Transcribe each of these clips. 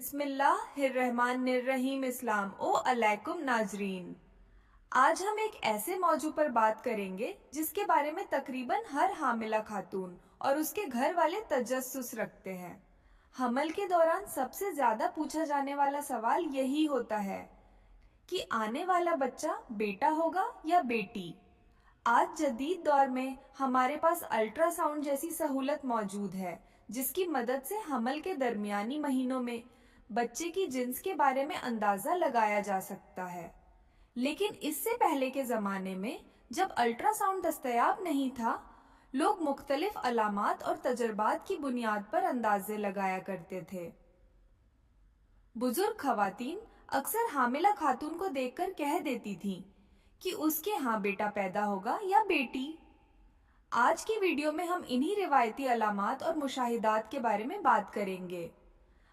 بسم اللہ الرحمن الرحیم اسلام او علیکم ناظرین۔ آج ہم ایک ایسے موضوع پر بات کریں گے جس کے بارے میں تقریباً ہر حاملہ خاتون اور اس کے گھر والے تجسس رکھتے ہیں۔ حمل کے دوران سب سے زیادہ پوچھا جانے والا سوال یہی ہوتا ہے کہ آنے والا بچہ بیٹا ہوگا یا بیٹی۔ آج جدید دور میں ہمارے پاس الٹرا ساؤنڈ جیسی سہولت موجود ہے جس کی مدد سے حمل کے درمیانی مہینوں میں بچے کی جنس کے بارے میں اندازہ لگایا جا سکتا ہے۔ لیکن اس سے پہلے کے زمانے میں جب الٹرا ساؤنڈ دستیاب نہیں تھا، لوگ مختلف علامات اور تجربات کی بنیاد پر اندازے لگایا کرتے تھے۔ بزرگ خواتین اکثر حاملہ خاتون کو دیکھ کر کہہ دیتی تھیں کہ اس کے ہاں بیٹا پیدا ہوگا یا بیٹی۔ آج کی ویڈیو میں ہم انہی روایتی علامات اور مشاہدات کے بارے میں بات کریں گے۔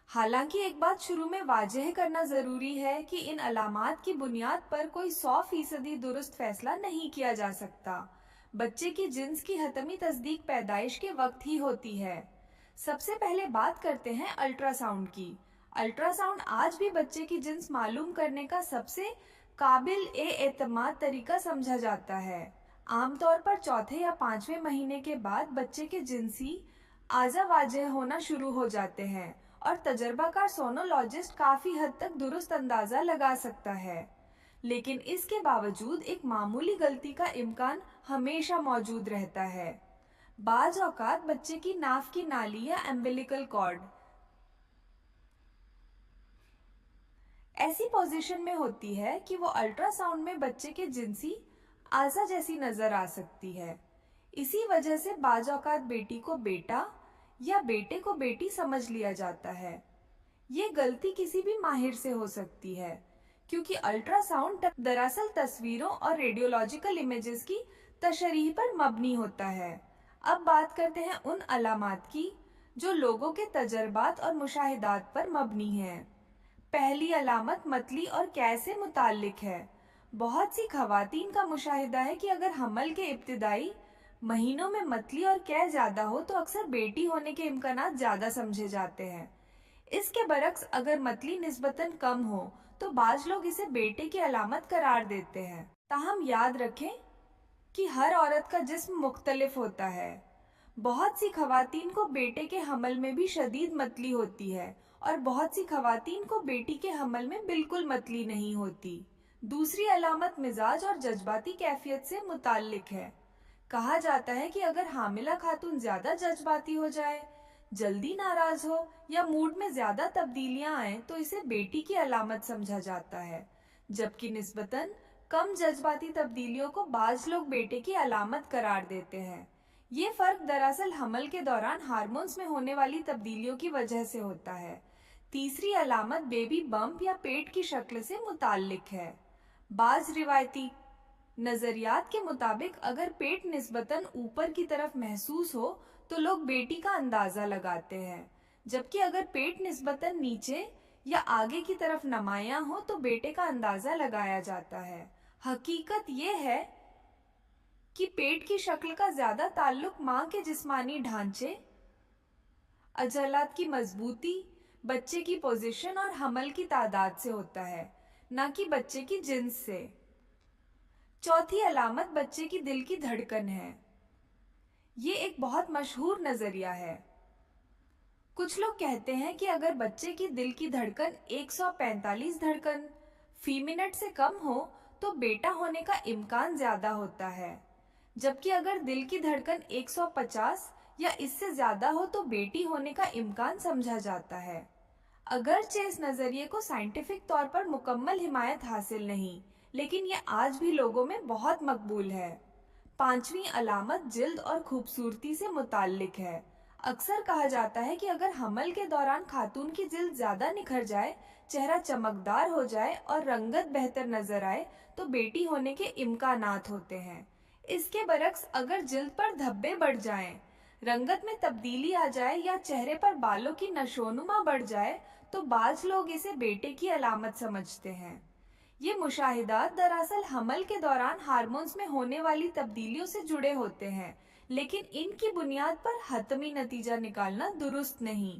حالانکہ ایک بات شروع میں واضح کرنا ضروری ہے کہ ان علامات کی بنیاد پر کوئی 100% درست فیصلہ نہیں کیا جا سکتا۔ بچے کی جنس کی حتمی تصدیق پیدائش کے وقت ہی ہوتی ہے۔ سب سے پہلے بات کرتے ہیں الٹرا ساؤنڈ کی۔ الٹرا ساؤنڈ آج بھی بچے کی جنس معلوم کرنے کا سب سے قابل اعتماد طریقہ سمجھا جاتا ہے۔ عام طور پر چوتھے یا پانچویں مہینے کے بعد بچے کے جنسی اعضاء واضح ہونا شروع ہو جاتے ہیں اور تجربہ کار سونولوجسٹ کافی حد تک درست اندازہ لگا سکتا ہے۔ لیکن اس کے باوجود ایک معمولی غلطی کا امکان ہمیشہ موجود رہتا ہے۔ بعض اوقات بچے کی ناف کی نالی یا امبلیکل کارڈ ایسی پوزیشن میں ہوتی ہے کہ وہ الٹرا ساؤنڈ میں بچے کے جنسی اعضاء جیسی نظر آ سکتی ہے۔ اسی وجہ سے بعض اوقات بیٹی کو بیٹا یا بیٹے کو بیٹی سمجھ لیا جاتا ہے۔ یہ غلطی کسی بھی ماہر سے ہو سکتی ہے کیونکہ الٹرا ساؤنڈ دراصل تصویروں اور ریڈیولوجیکل امیجز کی تشریح پر مبنی ہوتا ہے۔ اب بات کرتے ہیں ان علامات کی جو لوگوں کے تجربات اور مشاہدات پر مبنی ہیں۔ پہلی علامت متلی اور قے سے متعلق ہے۔ بہت سی خواتین کا مشاہدہ ہے کہ اگر حمل کے ابتدائی مہینوں میں متلی اور قے زیادہ ہو تو اکثر بیٹی ہونے کے امکانات زیادہ سمجھے جاتے ہیں۔ اس کے برعکس اگر متلی نسبتاً کم ہو تو بعض لوگ اسے بیٹے کی علامت قرار دیتے ہیں۔ تاہم یاد رکھیں کہ ہر عورت کا جسم مختلف ہوتا ہے۔ بہت سی خواتین کو بیٹے کے حمل میں بھی شدید متلی ہوتی ہے اور بہت سی خواتین کو بیٹی کے حمل میں بالکل متلی نہیں ہوتی۔ دوسری علامت مزاج اور جذباتی کیفیت سے متعلق ہے۔ کہا جاتا ہے کہ اگر حاملہ خاتون زیادہ جذباتی ہو جائے، جلدی ناراض ہو یا موڈ میں زیادہ تبدیلیاں آئیں تو اسے بیٹی کی علامت سمجھا جاتا ہے، جبکہ نسبتاً کم جذباتی تبدیلیوں کو بعض لوگ بیٹے کی علامت قرار دیتے ہیں۔ یہ فرق دراصل حمل کے دوران ہارمونز میں ہونے والی تبدیلیوں کی وجہ سے ہوتا ہے۔ تیسری علامت بیبی بمپ یا پیٹ کی شکل سے متعلق ہے۔ بعض روایتی نظریات کے مطابق اگر پیٹ نسبتاً اوپر کی طرف محسوس ہو تو لوگ بیٹی کا اندازہ لگاتے ہیں، جبکہ اگر پیٹ نسبتاً نیچے یا آگے کی طرف نمایاں ہو تو بیٹے کا اندازہ لگایا جاتا ہے۔ حقیقت یہ ہے کہ پیٹ کی شکل کا زیادہ تعلق ماں کے جسمانی ڈھانچے، عضلات کی مضبوطی، بچے کی پوزیشن اور حمل کی تعداد سے ہوتا ہے، نہ کہ بچے کی جنس سے۔ چوتھی علامت بچے کی دل کی دھڑکن ہے۔ یہ ایک بہت مشہور نظریہ ہے۔ کچھ لوگ کہتے ہیں کہ اگر بچے کی دل کی دھڑکن 145 دھڑکن فی منٹ سے کم ہو تو بیٹا ہونے کا امکان زیادہ ہوتا ہے، جبکہ اگر دل کی دھڑکن 150 یا اس سے زیادہ ہو تو بیٹی ہونے کا امکان سمجھا جاتا ہے۔ اگرچہ اس نظریے کو سائنٹیفک طور پر مکمل حمایت حاصل نہیں، لیکن یہ آج بھی لوگوں میں بہت مقبول ہے۔ پانچویں علامت جلد اور خوبصورتی سے متعلق ہے۔ اکثر کہا جاتا ہے کہ اگر حمل کے دوران خاتون کی جلد زیادہ نکھر جائے، چہرہ چمکدار ہو جائے اور رنگت بہتر نظر آئے تو بیٹی ہونے کے امکانات ہوتے ہیں۔ اس کے برعکس اگر جلد پر دھبے بڑھ جائیں، رنگت میں تبدیلی آ جائے یا چہرے پر بالوں کی نشوونما بڑھ جائے تو بعض لوگ اسے بیٹے کی علامت سمجھتے ہیں۔ یہ مشاہدات دراصل حمل کے دوران ہارمونز میں ہونے والی تبدیلیوں سے جڑے ہوتے ہیں، لیکن ان کی بنیاد پر حتمی نتیجہ نکالنا درست نہیں۔